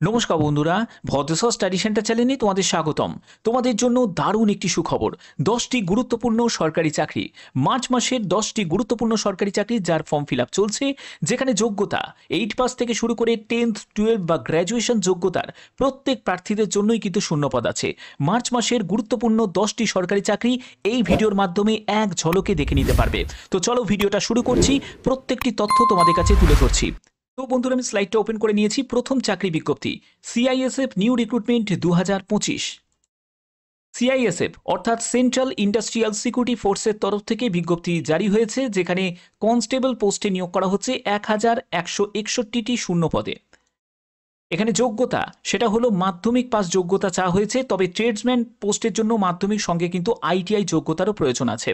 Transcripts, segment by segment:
নমস্কার বন্ধুরা, ভদ্রসর study centre চ্যানেলে তোমাদের স্বাগতম। তোমাদের জন্য দারুণ একটি সুখবর। 10টি গুরুত্বপূর্ণ সরকারি চাকরি, মার্চ মাসের 10টি গুরুত্বপূর্ণ সরকারি চাকরি যার ফর্ম ফিল আপ চলছে, যেখানে যোগ্যতা 8 পাস থেকে শুরু করে 10th 12 বা গ্র্যাজুয়েশন যোগ্যতার প্রত্যেক প্রার্থীদের জন্যই কিন্তু শূন্যপদ আছে। মার্চ মাসের গুরুত্বপূর্ণ 10টি সরকারি চাকরি এই ভিডিওর মাধ্যমে এক ঝলকে দেখে নিতে পারবে। তো চলো ভিডিওটা শুরু করছি, প্রত্যেকটি তথ্য তোমাদের কাছে তুলে ধরছি। তো বন্ধুরা, আমি স্লাইডটা ওপেন করে নিয়েছি। প্রথম চাকরি বিজ্ঞপ্তি, সিআইএসএফ নিউ রিক্রুটমেন্ট 2025। সিআইএসএফ অর্থাৎ সেন্ট্রাল ইন্ডাস্ট্রিয়াল সিকিউরিটি ফোর্সের তরফ থেকে বিজ্ঞপ্তি জারি হয়েছে, যেখানে কনস্টেবল পোস্টে নিয়োগ করা হচ্ছে 1161টি শূন্য পদে। এখানে যোগ্যতা সেটা হলো মাধ্যমিক পাস যোগ্যতা চাওয়া হয়েছে, তবে ট্রেডসম্যান পোস্টের জন্য মাধ্যমিক সঙ্গে কিন্তু আইটিআই যোগ্যতারও প্রয়োজন আছে।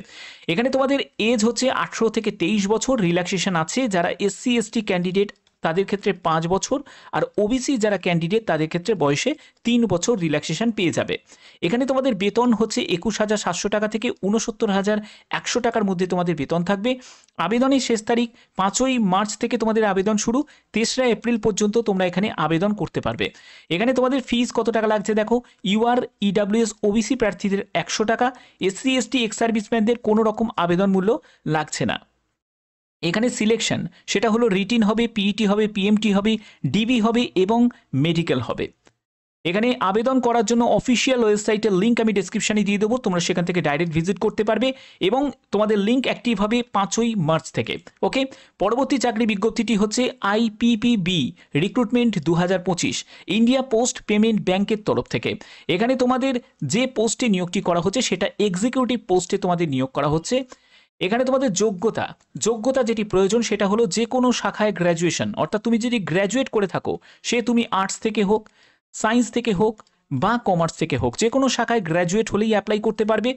এখানে তোমাদের এজ হচ্ছে 18 থেকে 23 বছর, রিল্যাক্সেশন আছে যারা এসসি এসটি ক্যান্ডিডেট তাদের ক্ষেত্রে 5 বছর, আর ওবিসি যারা ক্যান্ডিডেট তাদের ক্ষেত্রে বয়সে 3 বছর রিল্যাক্সেশন পেয়ে যাবে। এখানে তোমাদের বেতন হচ্ছে 21,700 টাকা থেকে 69,100 টাকার মধ্যে তোমাদের বেতন থাকবে। আবেদনের শেষ তারিখ 5ই মার্চ থেকে তোমাদের আবেদন শুরু, 3রা এপ্রিল পর্যন্ত তোমরা এখানে আবেদন করতে পারবে। এখানে তোমাদের ফিস কত টাকা লাগছে দেখো, ইউআর ইডাব্লিউএস ওবিসি প্রার্থীদের 100 টাকা, এসসি এসটি এক্স সার্ভিসম্যানদের কোনো রকম আবেদন মূল্য লাগছে না। এখানে সিলেকশন সেটা হলো রিটিন হবে, পিইটি হবে, পিএমটি হবে, ডিবি হবে এবং মেডিকেল হবে। এখানে আবেদন করার জন্য অফিসিয়াল ওয়েবসাইটের লিঙ্ক আমি ডেসক্রিপশনে দিয়ে দেবো, তোমরা সেখান থেকে ডাইরেক্ট ভিজিট করতে পারবে এবং তোমাদের লিঙ্ক অ্যাক্টিভ হবে 5ই মার্চ থেকে। ওকে, পরবর্তী চাকরি বিজ্ঞপ্তিটি হচ্ছে IPPB recruitment 2025 India post payment ব্যাংকের তরফ থেকে। এখানে তোমাদের যে পোস্টে নিয়োগটি করা হচ্ছে সেটা এক্সিকিউটিভ পোস্টে তোমাদের নিয়োগ করা হচ্ছে। এখানে তোমাদের যোগ্যতা যেটি প্রয়োজন সেটা হলো যে কোনো শাখায় গ্র্যাজুয়েশন, অর্থাৎ তুমি যদি গ্র্যাজুয়েট করে থাকো, সে তুমি আর্টস থেকে হোক, সায়েন্স থেকে হোক বা কমার্স থেকে হোক, যে কোনো শাখায় গ্র্যাজুয়েট হলেই অ্যাপ্লাই করতে পারবে।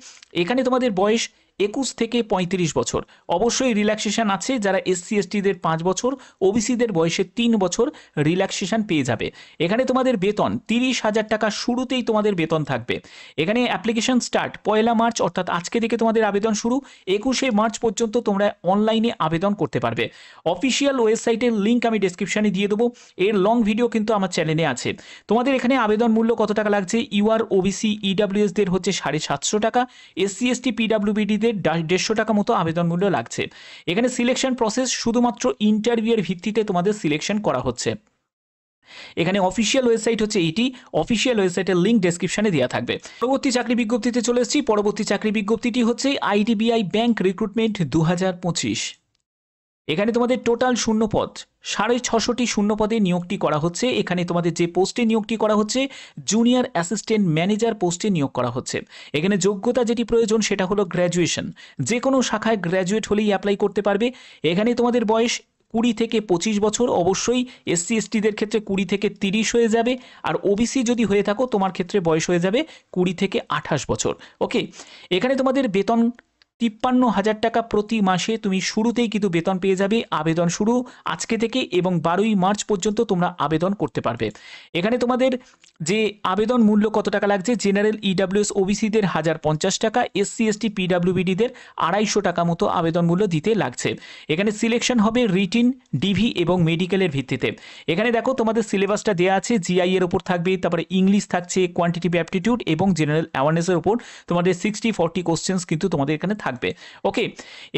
এখানে তোমাদের বয়স 21 থেকে 35 বছর, অবশ্যই রিল্যাক্সেশন আছে যারা এসসি এসটিদের 5 বছর, ওবিসিদের বয়সে 3 বছর রিল্যাক্সেশন পেয়ে যাবে। এখানে তোমাদের বেতন 30,000 টাকা শুরুতেই তোমাদের বেতন থাকবে। এখানে অ্যাপ্লিকেশন স্টার্ট 1 মার্চ, অর্থাৎ আজকে থেকে তোমাদের আবেদন শুরু, 21শে মার্চ পর্যন্ত তোমরা অনলাইনে আবেদন করতে পারবে। অফিসিয়াল ওয়েবসাইটের লিঙ্ক আমি ডেসক্রিপশনে দিয়ে দেবো, এর লং ভিডিও কিন্তু আমার চ্যানেলে আছে। তোমাদের এখানে আবেদন মূল্য কত টাকা লাগছে, ইউআর ওবিসি ইডাব্লিউএসদের হচ্ছে 750 টাকা, এসসি এসটি পিডাব্লিউবিডিদের 150 টাকা মতো আবেদন মূল্য লাগছে। এখানে সিলেকশন প্রসেস শুধুমাত্র ইন্টারভিউয়ের ভিত্তিতে তোমাদের সিলেকশন করা হচ্ছে। এখানে অফিসিয়াল ওয়েবসাইট হচ্ছে এইটি, অফিসিয়াল ওয়েবসাইটের লিঙ্ক ডেসক্রিপশনে দেওয়া থাকবে। পরবর্তী চাকরি বিজ্ঞপ্তিতে চলে এসেছি। পরবর্তী চাকরি বিজ্ঞপ্তিটি হচ্ছে আইডিবিআই ব্যাংক রিক্রুটমেন্ট 2025। এখানে তোমাদের টোটাল শূন্যপদ 650টি শূন্যপদে নিয়োগটি করা হচ্ছে। এখানে তোমাদের যে পোস্টে নিয়োগটি করা হচ্ছে জুনিয়র অ্যাসিস্ট্যান্ট ম্যানেজার পোস্টে নিয়োগ করা হচ্ছে। এখানে যোগ্যতা যেটি প্রয়োজন সেটা হলো গ্র্যাজুয়েশন, যে কোনো শাখায় গ্র্যাজুয়েট হলেই অ্যাপ্লাই করতে পারবে। এখানে তোমাদের বয়স 20 থেকে 25 বছর, অবশ্যই এসসি এসটিদের ক্ষেত্রে 20 থেকে 30 হয়ে যাবে, আর ওবিসি যদি হয়ে থাকো তোমার ক্ষেত্রে বয়স হয়ে যাবে 20 থেকে 28 বছর। ওকে, এখানে তোমাদের বেতন 53,000 টাকা প্রতি মাসে, তুমি শুরুতেই কিন্তু বেতন পেয়ে যাবে। আবেদন শুরু আজকে থেকে এবং 12ই মার্চ পর্যন্ত তোমরা আবেদন করতে পারবে। এখানে তোমাদের যে আবেদন মূল্য কত টাকা লাগছে, জেনারেল ইডাব্লিউএস ওবিসিদের 1050 টাকা, এসসি এসটি পিডাব্লিউবিডিদের 250 টাকা মতো আবেদন মূল্য দিতে লাগছে। এখানে সিলেকশন হবে রিটিন, ডিভি এবং মেডিকেলের ভিত্তিতে। এখানে দেখো তোমাদের সিলেবাসটা দেওয়া আছে, জিআই এর উপর থাকবে, তারপরে ইংলিশ থাকছে, কোয়ান্টিটিভ অ্যাপটিটিউড এবং জেনারেল অ্যাওয়ারনেসের উপর তোমাদের 60-40 কোশ্চেন্স কিন্তু তোমাদের এখানে থাকবে। ওকে,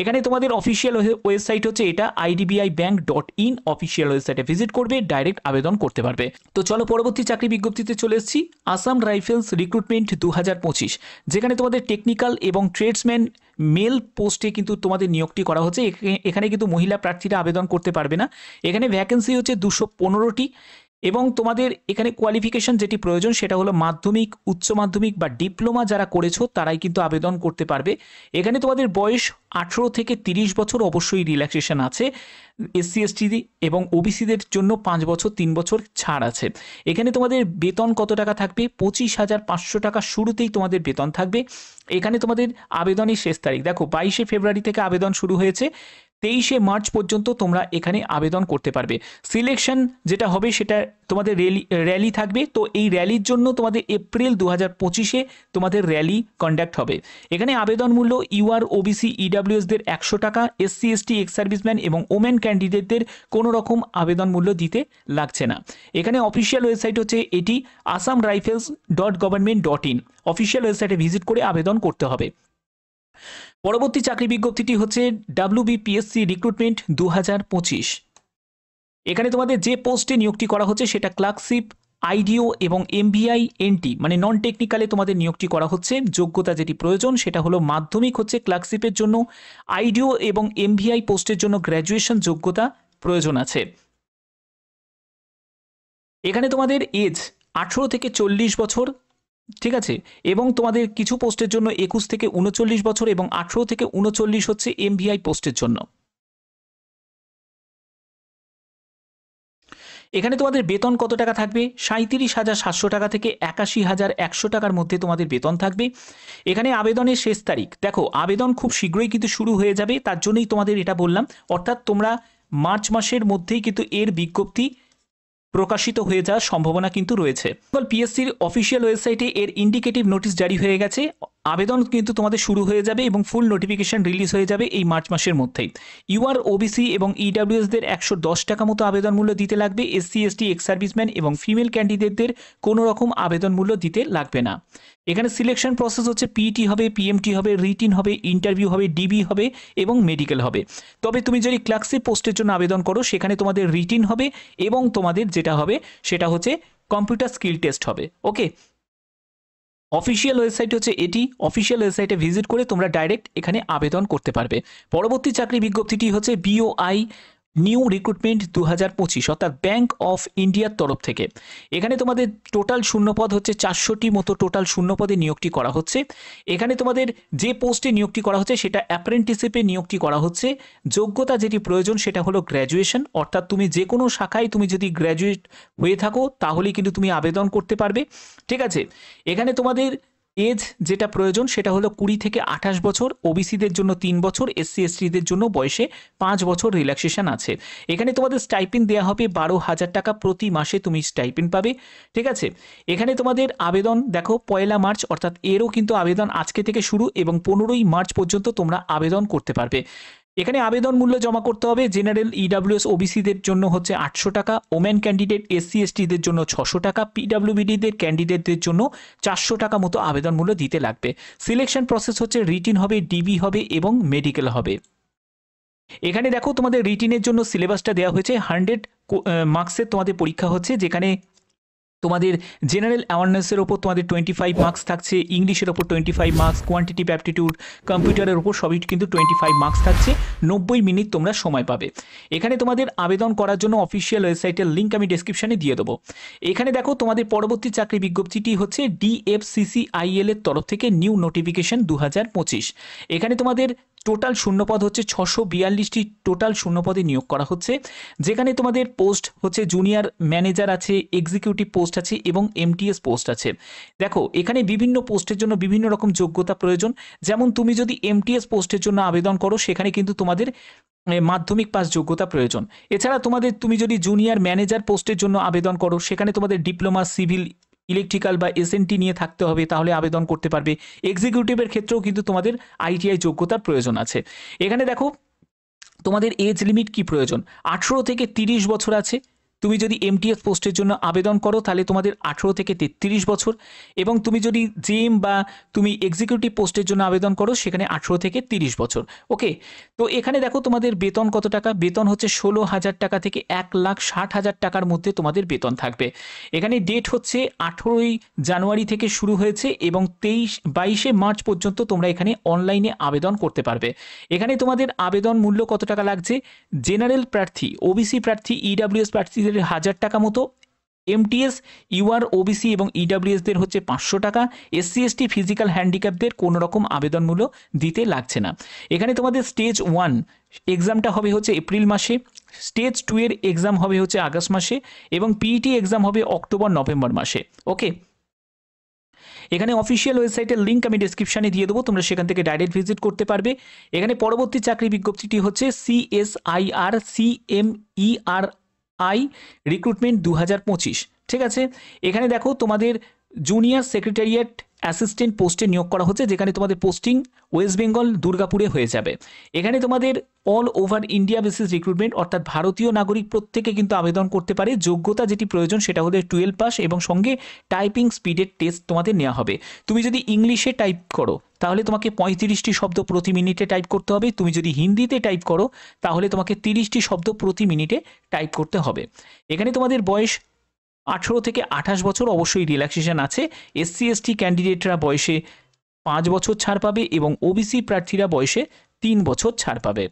এখানে তোমাদের অফিসিয়াল ওয়েবসাইট হচ্ছে এটা idbibank.in, অফিসিয়াল ওয়েবসাইটে ভিজিট করবে, ডাইরেক্ট আবেদন করতে পারবে। তো চলো পরবর্তী চাকরি বিজ্ঞপ্তিতে চলে এসেছি। আসাম রাইফেলস রিক্রুটমেন্ট 2025, যেখানে তোমাদের টেকনিক্যাল এবং ট্রেডসম্যান মেল পোস্টে কিন্তু তোমাদের নিয়োগটি করা হচ্ছে। এখানে কিন্তু মহিলা প্রার্থীরা আবেদন করতে পারবে না। এখানে ভ্যাকেন্সি হচ্ছে 215টি এবং তোমাদের এখানে কোয়ালিফিকেশন যেটি প্রয়োজন সেটা হলো মাধ্যমিক, উচ্চ মাধ্যমিক বা ডিপ্লোমা যারা করেছো তারাই কিন্তু আবেদন করতে পারবে। এখানে তোমাদের বয়স 18 থেকে 30 বছর, অবশ্যই রিল্যাক্সেশন আছে। এসসি এসটি এবং ওবিসিদের জন্য 5 বছর 3 বছর ছাড় আছে। এখানে তোমাদের বেতন কত টাকা থাকবে, 25,500 টাকা শুরুতেই তোমাদের বেতন থাকবে। এখানে তোমাদের আবেদনের শেষ তারিখ দেখো 22শে ফেব্রুয়ারি থেকে আবেদন শুরু হয়েছে, 23শে মার্চ পর্যন্ত তোমরা এখানে আবেদন করতে পারবে। সিলেকশন যেটা হবে সেটা তোমাদের র্যালি থাকবে। তো এই র্যালির জন্য তোমাদের এপ্রিল 2025-এ তোমাদের র্যালি কন্ডাক্ট হবে। এখানে আবেদন মূল্য ইউআর ওবিসি ইডাব্লিউএসদের 100 টাকা, এসসি এসটি এক্স সার্ভিসম্যান এবং ওমেন ক্যান্ডিডেটদের কোনো রকম আবেদন মূল্য দিতে লাগছে না। এখানে অফিসিয়াল ওয়েবসাইট হচ্ছে এটি assamrifles.government.in, অফিসিয়াল ওয়েবসাইটে ভিজিট করে আবেদন করতে হবে। পরবর্তী চাকরি বিজ্ঞপ্তিটি হচ্ছে WBPSC রিক্রুটমেন্ট 2025। এখানে তোমাদের যে পোস্টে নিয়োগটি করা হচ্ছে সেটা ক্লার্কশিপ, আইডিও এবং এমভিআই এনটি মানে নন টেকনিক্যালে তোমাদের নিয়োগটি করা হচ্ছে। যোগ্যতা যেটি প্রয়োজন সেটা হলো মাধ্যমিক হচ্ছে ক্লার্কশিপের জন্য, আইডিও এবং এমভিআই পোস্টের জন্য গ্র্যাজুয়েশন যোগ্যতা প্রয়োজন আছে। এখানে তোমাদের এজ 18 থেকে 40 বছর, ঠিক আছে, এবং তোমাদের কিছু পোস্টের জন্য 21 থেকে 39 বছর এবং 18 থেকে 39 হচ্ছে এমভিআই পোস্টের জন্য। এখানে তোমাদের বেতন কত টাকা থাকবে? 37,700 টাকা থেকে 81,100 টাকার মধ্যে তোমাদের বেতন থাকবে। এখানে আবেদনের শেষ তারিখ, দেখো আবেদন খুব শীঘ্রই কিন্তু শুরু হয়ে যাবে, তার জন্যই তোমাদের এটা বললাম। অর্থাৎ তোমরা মার্চ মাসের মধ্যেই কিন্তু এর বিজ্ঞপ্তি প্রকাশিত হয়ে যাওয়ার সম্ভাবনা কিন্তু রয়েছে। পিএসসির অফিসিয়াল ওয়েবসাইটে এর ইন্ডিকেটিভ নোটিশ জারি হয়ে গেছে। আবেদন কিন্তু তোমাদের শুরু হয়ে যাবে এবং ফুল নোটিফিকেশন রিলিজ হয়ে যাবে এই মার্চ মাসের মধ্যেই। ইউআর ওবিসি এবং ইডাব্লিউএসদের 110 টাকা মতো আবেদন মূল্য দিতে লাগবে। এসসি এসটি এক্স সার্ভিসম্যান এবং ফিমেল ক্যান্ডিডেটদের কোনো রকম আবেদন মূল্য দিতে লাগবে না। এখানে সিলেকশন প্রসেস হচ্ছে পিইটি হবে, পিএমটি হবে, রিটিন হবে, ইন্টারভিউ হবে, ডিবি হবে এবং মেডিকেল হবে। তবে তুমি যদি ক্লার্কশিপ পোস্টের জন্য আবেদন করো সেখানে তোমাদের রিটিন হবে এবং তোমাদের যেটা হবে সেটা হচ্ছে কম্পিউটার স্কিল টেস্ট হবে। ওকে, অফিসিয়াল ওয়েবসাইট হচ্ছে এটি, অফিসিয়াল ওয়েবসাইটে ভিজিট করে তোমরা ডাইরেক্ট এখানে আবেদন করতে পারবে। পরবর্তী চাকরি বিজ্ঞপ্তিটি হচ্ছে বিওআই নিউ রিক্রুটমেন্ট 2025, অর্থাৎ ব্যাংক অফ ইন্ডিয়ার তরফ থেকে। এখানে তোমাদের টোটাল শূন্যপদ হচ্ছে 400টি মতো টোটাল শূন্যপদে নিয়োগটি করা হচ্ছে। এখানে তোমাদের যে পোস্টে নিয়োগটি করা হচ্ছে সেটা অ্যাপ্রেন্টিসশিপে নিয়োগটি করা হচ্ছে। যোগ্যতা যেটি প্রয়োজন সেটা হলো গ্র্যাজুয়েশন, অর্থাৎ তুমি যে কোনো শাখায় তুমি যদি গ্র্যাজুয়েট হয়ে থাকো তাহলেই কিন্তু তুমি আবেদন করতে পারবে, ঠিক আছে। এখানে তোমাদের এজ যেটা প্রয়োজন সেটা হলো 20 থেকে 28 বছর, ওবিসিদের জন্য 3 বছর, এসসি এসটিদের জন্য বয়সে 5 বছর রিল্যাক্সেশন আছে। এখানে তোমাদের স্টাইপেন্ড দেওয়া হবে 12,000 টাকা প্রতি মাসে তুমি স্টাইপেন্ড পাবে, ঠিক আছে। এখানে তোমাদের আবেদন দেখো 1 মার্চ, অর্থাৎ এরও কিন্তু আবেদন আজকে থেকে শুরু এবং 15ই মার্চ পর্যন্ত তোমরা আবেদন করতে পারবে। এখানে আবেদন মূল্য জমা করতে হবে। জেনারেল ইডাব্লিউএস ওবিসিদের জন্য হচ্ছে 800 টাকা, ওমেন ক্যান্ডিডেট এসসি এসটিদের জন্য 600 টাকা, পিডাব্লিউবিডিদের ক্যান্ডিডেটদের জন্য 400 টাকা মতো আবেদন মূল্য দিতে লাগবে। সিলেকশন প্রসেস হচ্ছে রিটিন হবে, ডিবি হবে এবং মেডিকেল হবে। এখানে দেখো তোমাদের রিটিনের জন্য সিলেবাসটা দেওয়া হয়েছে। 100 মার্কসের তোমাদের পরীক্ষা হচ্ছে, যেখানে তোমাদের জেনারেল অ্যাওয়ারনেসের ওপর তোমাদের 25 মার্কস থাকছে, ইংলিশের ওপর 25 মার্কস, কোয়ান্টিটিভ অ্যাপটিটিউড, কম্পিউটারের ওপর সবই কিন্তু 25 মার্কস থাকছে। 90 মিনিট তোমরা সময় পাবে। এখানে তোমাদের আবেদন করার জন্য অফিসিয়াল ওয়েবসাইটের লিঙ্ক আমি ডেসক্রিপশনে দিয়ে দেবো। এখানে দেখো তোমাদের পরবর্তী চাকরি বিজ্ঞপ্তিটি হচ্ছে DFCCIL এর তরফ থেকে নিউ নোটিফিকেশন 2025। এখানে তোমাদের টোটাল শূন্যপদ হচ্ছে 642টি টোটাল শূন্যপদে নিয়োগ করা হচ্ছে, যেখানে তোমাদের পোস্ট হচ্ছে জুনিয়র ম্যানেজার আছে, এক্সিকিউটিভ পোস্ট আছে এবং এমটিএস পোস্ট আছে। দেখো এখানে বিভিন্ন পোস্টের জন্য বিভিন্ন রকম যোগ্যতা প্রয়োজন। যেমন তুমি যদি এমটিএস পোস্টের জন্য আবেদন করো সেখানে কিন্তু তোমাদের মাধ্যমিক পাস যোগ্যতা প্রয়োজন। এছাড়া তুমি যদি জুনিয়র ম্যানেজার পোস্টের জন্য আবেদন করো সেখানে তোমাদের ডিপ্লোমা সিভিল, ইলেকট্রিক্যাল বা এসএনটি নিয়ে থাকতে হবে, তাহলে আবেদন করতে পারবে। এক্সিকিউটিভের ক্ষেত্রেও কিন্তু তোমাদের আইটিআই যোগ্যতার প্রয়োজন আছে। এখানে দেখো তোমাদের এজ লিমিট কি প্রয়োজন, 18 থেকে 30 বছর আছে। তুমি যদি এমটিএস পোস্টের জন্য আবেদন করো তাহলে তোমাদের 18 থেকে 33 বছর, এবং তুমি যদি জেএম বা তুমি এক্সিকিউটিভ পোস্টের জন্য আবেদন করো সেখানে 18 থেকে 30 বছর। ওকে, তো এখানে দেখো তোমাদের বেতন কত টাকা, বেতন হচ্ছে 16,000 টাকা থেকে 1,60,000 টাকার মধ্যে তোমাদের বেতন থাকবে। এখানে ডেট হচ্ছে 18ই জানুয়ারি থেকে শুরু হয়েছে এবং 22শে মার্চ পর্যন্ত তোমরা এখানে অনলাইনে আবেদন করতে পারবে। এখানে তোমাদের আবেদন মূল্য কত টাকা লাগছে, জেনারেল প্রার্থী, ওবিসি প্রার্থী, ইডাব্লিউএস প্রার্থীদের 1000 টাকা মতো, এমটিএস, ইউআর, ওবিসি এবং ইডাব্লিউএসদের হচ্ছে 500 টাকা, এসসি এসটি ফিজিক্যাল হ্যান্ডিক্যাপদের কোনো রকম আবেদন মূল্য দিতে লাগছে না। এখানে তোমাদের স্টেজ 1 এক্সামটা হবে হচ্ছে এপ্রিল মাসে, স্টেজ 2 এর এক্সাম হবে হচ্ছে আগস্ট মাসে এবং পিইটি এক্সাম হবে অক্টোবর নভেম্বর মাসে। ওকে, এখানে অফিসিয়াল ওয়েবসাইটের লিঙ্ক আমি ডেসক্রিপশনে দিয়ে দেবো, তোমরা সেখান থেকে ডাইরেক্ট ভিজিট করতে পারবে। এখানে পরবর্তী চাকরি বিজ্ঞপ্তিটি হচ্ছে CSIR রিক্রুটমেন্ট 2025। ঠিক আছে, এখানে দেখো তোমাদের জুনিয়র সেক্রেটারিয়েট অ্যাসিস্ট্যান্ট পোস্টে নিয়োগ করা হচ্ছে, যেখানে তোমাদের পোস্টিং ওয়েস্ট বেঙ্গল দুর্গাপুরে হয়ে যাবে। এখানে তোমাদের all over India basis recruitment, অর্থাৎ ভারতীয় নাগরিক প্রত্যেকে কিন্তু আবেদন করতে পারে। যোগ্যতা যেটি প্রয়োজন সেটা হলো 12 পাস এবং সঙ্গে টাইপিং স্পিডের টেস্ট তোমাদের নেওয়া হবে। তুমি যদি ইংলিশে টাইপ করো তাহলে তোমাকে 35টি শব্দ প্রতি মিনিটে টাইপ করতে হবে। তুমি যদি হিন্দিতে টাইপ করো তাহলে তোমাকে 30টি শব্দ প্রতি মিনিটে টাইপ করতে হবে। এখানে তোমাদের বয়স 18 থেকে 28 বছর, অবশ্যই রিল্যাক্সেশন আছে। SC ST ক্যান্ডিডেটরা বয়সে 5 বছর ছাড় পাবে এবং OBC প্রার্থীরা বয়সে 3 বছর ছাড় পাবে।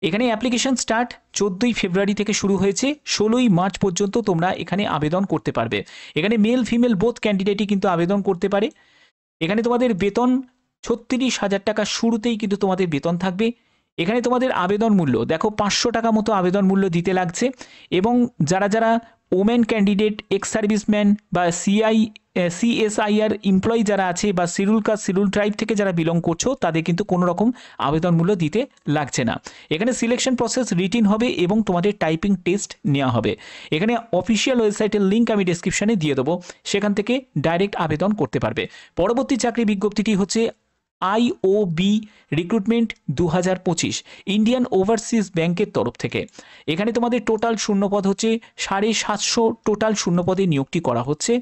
এখানে অ্যাপ্লিকেশন স্টার্ট 14ই ফেব্রুয়ারি থেকে শুরু হয়েছে, 16ই মার্চ পর্যন্ত তোমরা এখানে আবেদন করতে পারবে। এখানে মেল ফিমেল বোথ ক্যান্ডিডেটই কিন্তু আবেদন করতে পারে। এখানে তোমাদের বেতন 36,000 টাকা শুরুতেই কিন্তু তোমাদের বেতন থাকবে। এখানে তোমাদের আবেদন মূল্য দেখো 500 টাকা মতো আবেদন মূল্য দিতে লাগছে। এবং যারা যারা ওমেন ক্যান্ডিডেট, এক্স সার্ভিসম্যান বা CSIR এমপ্লয়ি যারা আছে বা শিডিউল কাস্ট শিডিউল ট্রাইব থেকে যারা বিলং করছো তাদের কিন্তু কোনো রকম আবেদন মূল্য দিতে লাগছে না। এখানে সিলেকশন প্রসেস রিটিন হবে এবং তোমাদের টাইপিং টেস্ট নেওয়া হবে। এখানে অফিসিয়াল ওয়েবসাইটের লিঙ্ক আমি ডেসক্রিপশনে দিয়ে দেবো, সেখান থেকে ডাইরেক্ট আবেদন করতে পারবে। পরবর্তী চাকরি বিজ্ঞপ্তিটি হচ্ছে IOB রিক্রুটমেন্ট 2025 ইন্ডিয়ান ওভারসিজ ব্যাংকের তরফ থেকে। এখানে তোমাদের টোটাল শূন্যপদ হচ্ছে 750 টোটাল শূন্যপদে নিয়োগটি করা হচ্ছে।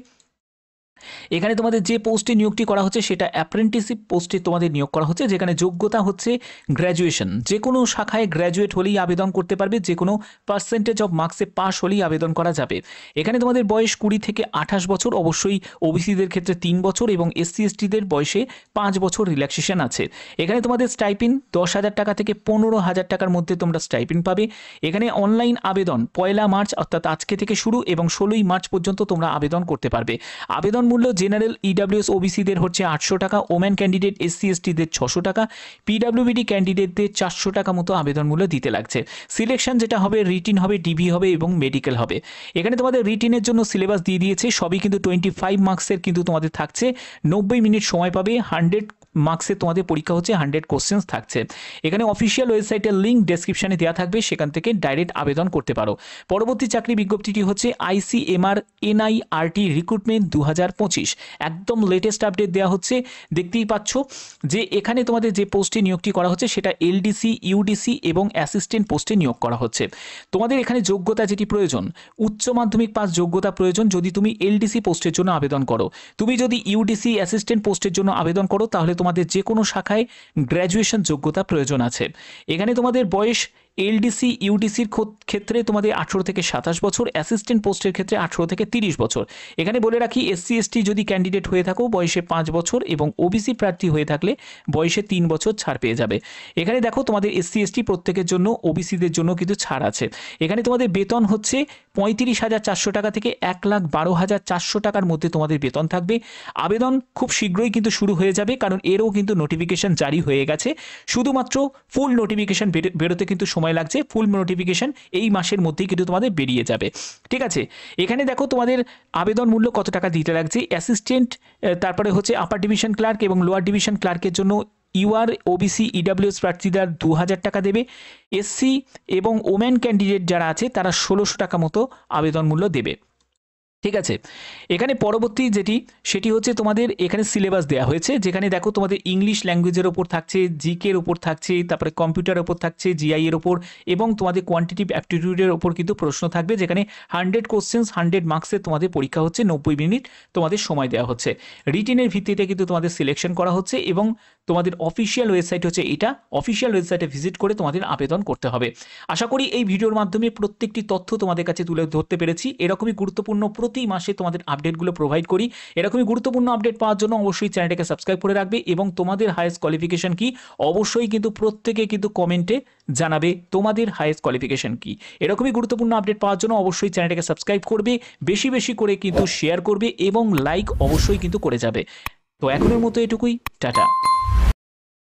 এখানে তোমাদের যে পোস্টে নিয়োগটি করা হচ্ছে সেটা অ্যাপ্রেন্টিসশিপ পোস্টে তোমাদের নিয়োগ করা হচ্ছে, যেখানে যোগ্যতা হচ্ছে গ্র্যাজুয়েশন। যে কোনো শাখায় গ্র্যাজুয়েট হলেই আবেদন করতে পারবে, যে কোনো পার্সেন্টেজ অফ মার্কসে পাস হলেই আবেদন করা যাবে। এখানে তোমাদের বয়স 20 থেকে 28 বছর, অবশ্যই ওবিসিদের ক্ষেত্রে 3 বছর এবং SC STদের বয়সে 5 বছর রিল্যাক্সেশন আছে। এখানে তোমাদের স্টাইপিন 10,000 টাকা থেকে 15,000 টাকার মধ্যে তোমরা স্টাইপিন পাবে। এখানে অনলাইন আবেদন 1 মার্চ অর্থাৎ আজকে থেকে শুরু এবং 16ই মার্চ পর্যন্ত তোমরা আবেদন করতে পারবে। আবেদন মূল্য জেনারেল EWS OBCদের হচ্ছে 800 টাকা, ওমেন ক্যান্ডিডেট SC STদের 600 টাকা, PWBD ক্যান্ডিডেটদের 400 টাকা মতো আবেদন মূল্য দিতে লাগছে। সিলেকশন যেটা হবে রিটিন হবে, ডিবি হবে এবং মেডিকেল হবে। এখানে তোমাদের রিটিনের জন্য সিলেবাস দিয়ে দিয়েছে, সবই কিন্তু 25 মার্কসের কিন্তু তোমাদের থাকছে। 90 মিনিট সময় পাবে, 100 মার্কসে তোমাদের পরীক্ষা হচ্ছে, 100 কোশ্চেন্স থাকছে। এখানে অফিসিয়াল ওয়েবসাইটের লিঙ্ক ডেসক্রিপশনে দেওয়া থাকবে, সেখান থেকে ডাইরেক্ট আবেদন করতে পারো। পরবর্তী চাকরি বিজ্ঞপ্তিটি হচ্ছে ICMR NIRT রিক্রুটমেন্ট 2025, একদম লেটেস্ট আপডেট দেওয়া হচ্ছে। দেখতেই পাচ্ছ যে এখানে তোমাদের যে পোস্টে নিয়োগটি করা হচ্ছে সেটা LDC UDC এবং অ্যাসিস্ট্যান্ট পোস্টে নিয়োগ করা হচ্ছে। তোমাদের এখানে যোগ্যতা যেটি প্রয়োজন, উচ্চ মাধ্যমিক পাস যোগ্যতা প্রয়োজন যদি তুমি LDC পোস্টের জন্য আবেদন করো। তুমি যদি UDC অ্যাসিস্ট্যান্ট পোস্টের জন্য আবেদন করো তাহলে তোমাদের যে কোনো শাখায় গ্র্যাজুয়েশন যোগ্যতা প্রয়োজন আছে। এখানে তোমাদের বয়স LDC UDCর ক্ষেত্রে তোমাদের 18 থেকে 27 বছর, অ্যাসিস্ট্যান্ট পোস্টের ক্ষেত্রে 18 থেকে 30 বছর। এখানে বলে রাখি SC ST যদি ক্যান্ডিডেট হয়ে থাকো বয়সে 5 বছর এবং OBC প্রার্থী হয়ে থাকলে বয়সে 3 বছর ছাড় পেয়ে যাবে। এখানে দেখো তোমাদের SC ST প্রত্যেকের জন্য, OBCদের জন্য কিন্তু ছাড় আছে। এখানে তোমাদের বেতন হচ্ছে 35,400 টাকা থেকে 1,12,400 টাকার মধ্যে তোমাদের বেতন থাকবে। আবেদন খুব শীঘ্রই কিন্তু শুরু হয়ে যাবে, কারণ এরও কিন্তু নোটিফিকেশন জারি হয়ে গেছে। শুধুমাত্র ফুল নোটিফিকেশন বেরোতে কিন্তু সময় লাগছে। ফুল নোটিফিকেশন এই মাসের মধ্যেই কিন্তু তোমাদের বেরিয়ে যাবে। ঠিক আছে, এখানে দেখো তোমাদের আবেদন মূল্য কত টাকা দিতে লাগছে। অ্যাসিস্ট্যান্ট, তারপরে হচ্ছে আপার ডিভিশন ক্লার্ক এবং লোয়ার ডিভিশন ক্লার্কের জন্য UR OBC EWS প্রার্থীরা 2,000 টাকা দেবে। SC এবং ওমেন ক্যান্ডিডেট যারা আছে তারা 1,600 টাকা মতো আবেদন মূল্য দেবে। ঠিক আছে, এখানে পরবর্তী সেটি হচ্ছে তোমাদের এখানে সিলেবাস দেওয়া হয়েছে, যেখানে দেখো তোমাদের ইংলিশ ল্যাঙ্গুয়েজের ওপর থাকছে, জিকের ওপর থাকছে, তারপরে কম্পিউটারের ওপর থাকছে, GI এর ওপর এবং তোমাদের কোয়ান্টিটিভ অ্যাপটিটিউডের ওপর কিন্তু প্রশ্ন থাকবে, যেখানে 100 কোশ্চেন্স 100 মার্কসের তোমাদের পরীক্ষা হচ্ছে, 90 মিনিট তোমাদের সময় দেওয়া হচ্ছে। রিটিনের ভিত্তিতে কিন্তু তোমাদের সিলেকশন করা হচ্ছে এবং তোমাদের অফিসিয়াল ওয়েবসাইট হচ্ছে এটা। অফিসিয়াল ওয়েবসাইটে ভিজিট করে তোমাদের আবেদন করতে হবে। আশা করি এই ভিডিওর মাধ্যমে প্রত্যেকটি তথ্য তোমাদের কাছে তুলে ধরতে পেরেছি। এরকমই গুরুত্বপূর্ণ প্রতি মাসে তোমাদের আপডেটগুলো প্রোভাইড করি। এরকমই গুরুত্বপূর্ণ আপডেট পাওয়ার জন্য অবশ্যই চ্যানেলটাকে সাবস্ক্রাইব করে রাখবে এবং তোমাদের হাইয়েস্ট কোয়ালিফিকেশন কি অবশ্যই কিন্তু প্রত্যেকে কিন্তু কমেন্টে জানাবে তোমাদের হাইয়েস্ট কোয়ালিফিকেশন কি। এরকমই গুরুত্বপূর্ণ আপডেট পাওয়ার জন্য অবশ্যই চ্যানেলটাকে সাবস্ক্রাইব করবে, বেশি বেশি করে কিন্তু শেয়ার করবে এবং লাইক অবশ্যই কিন্তু করে যাবে। তো এখনের মতো এটুকুই, টাটা।